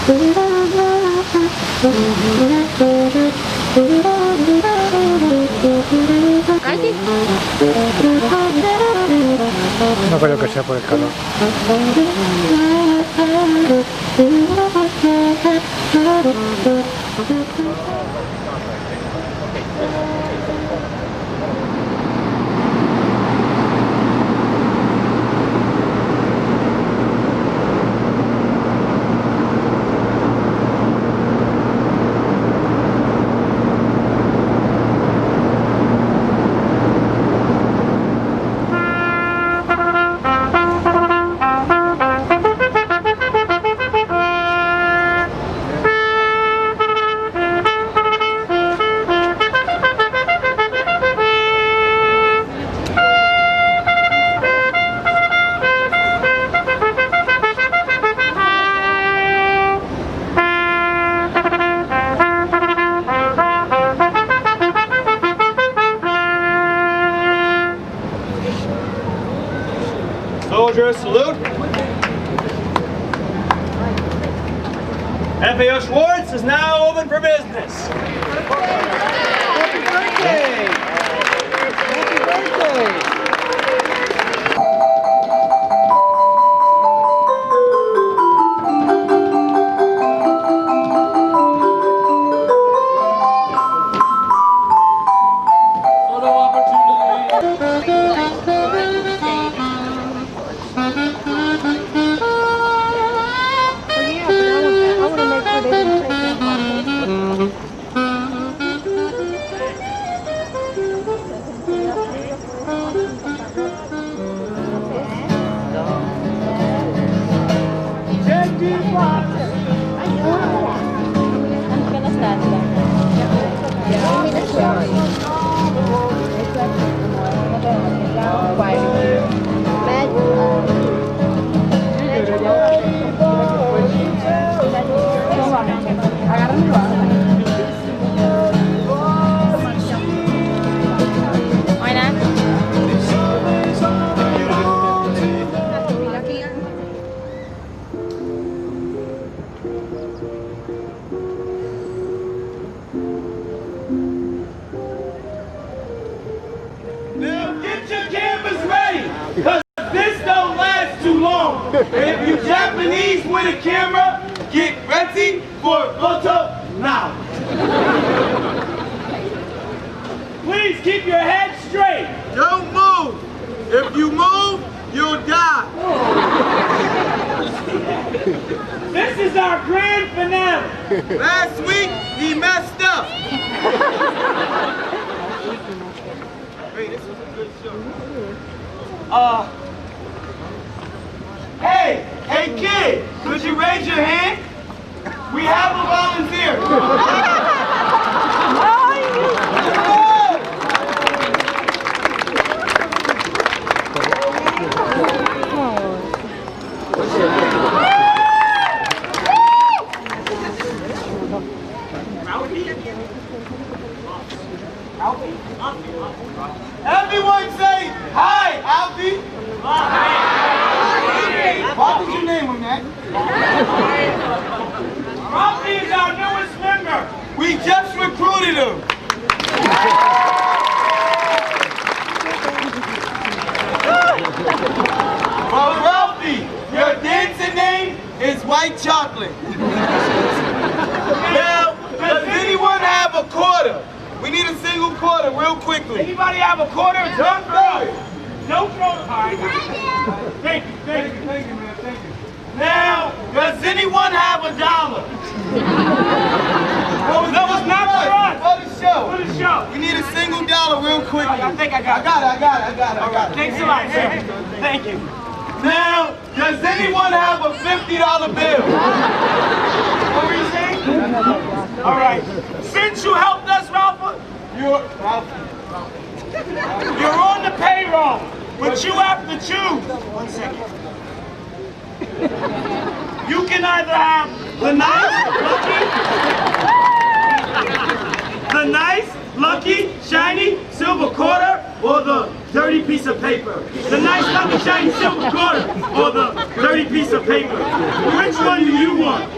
No creo que sea por el calor. Soldiers, salute. FAO Schwartz is now open for business. Happy birthday! Happy birthday! If you Japanese with a camera, get ready for a photo now. Please keep your head straight. Don't move. If you move, you'll die. This is our grand finale. Last week, he messed up. Hey, this was a good show. Hey kid, could you raise your hand? We have a volunteer. Everyone say hi, Alfie. Why did you name him that? Alfie is our newest member. We just recruited him. Well, Ralphie, your dancing name is White Chocolate. Now, does anyone have a quarter? We need a single quarter real quickly. Anybody have a quarter? Don't throw it. Don't throw it. All right. Thank you, man. Thank you. Now, does anyone have $1? That was not for us. For the show. For the show. We need a single dollar real quickly. I think I got it. I got it. Thanks a lot, sir. Thank you. Now, does anyone have a $50 bill? What were you saying? All right. Since you helped us, Ralph, you're on the payroll, but you have to choose. 1 second. You can either have the nice, lucky, shiny silver quarter, or the dirty piece of paper. The nice, lucky, shiny silver quarter, or the dirty piece of paper. Which one do you want?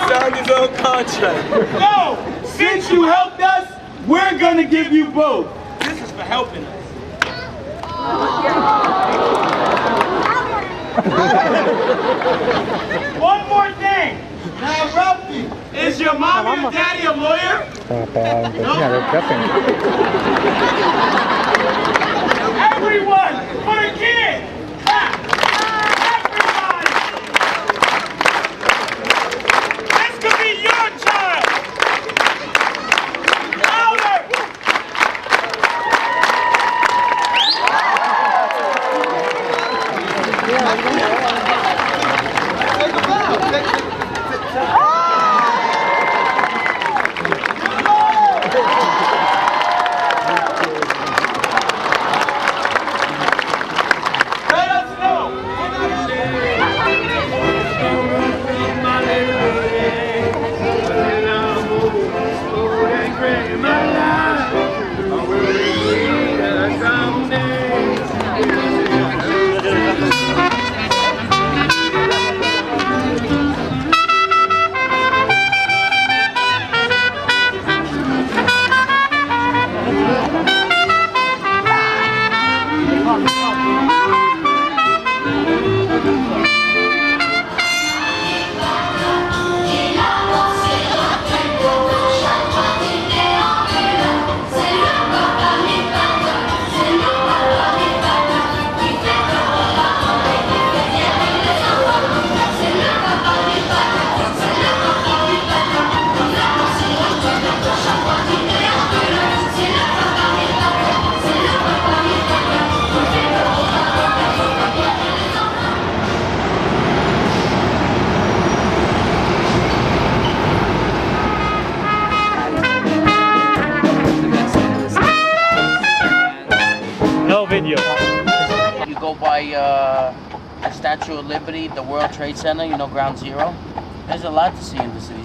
Sign his own contract. No! Since you helped us, we're gonna give you both. This is for helping us. One more thing. Now, Ralphie, is your mom and your daddy a lawyer? Para enseñar el que hacen. Everyone, for the kid! Clap! Everybody! This could be your child! Louder! Let us know! No video. You go by the Statue of Liberty, the World Trade Center, you know, Ground Zero. There's a lot to see in the city.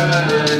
Little